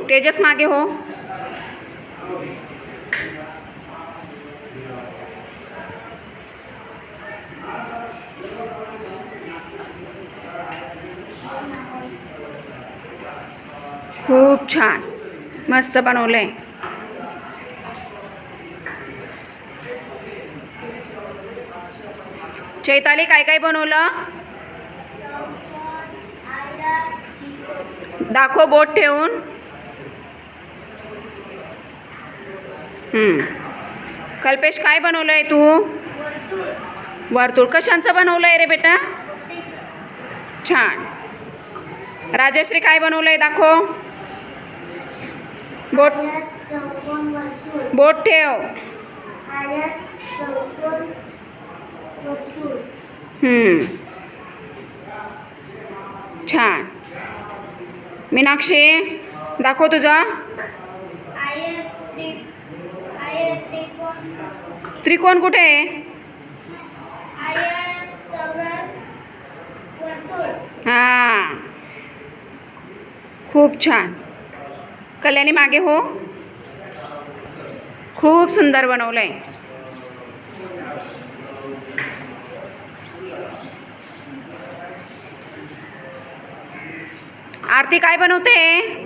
तेजस मागे हो. खूप छान, मस्त बनवलंय. चैताली काय काय बनवलं? दाखव बोट ठेवून. कल्पेश काय बनवलंय तू? वर्तुळ. कशांचं बनवलंय रे बेटा? छान. राजश्री काय बनवलंय दाखव. बोट बोट ठेव. छान. मीनाक्षी दाखव तुझं. त्रिकोण कुठे आहे? हां, खूप छान. कल्याणी मागे हो. खूप सुंदर बनवलंय. आरती काय बनवते?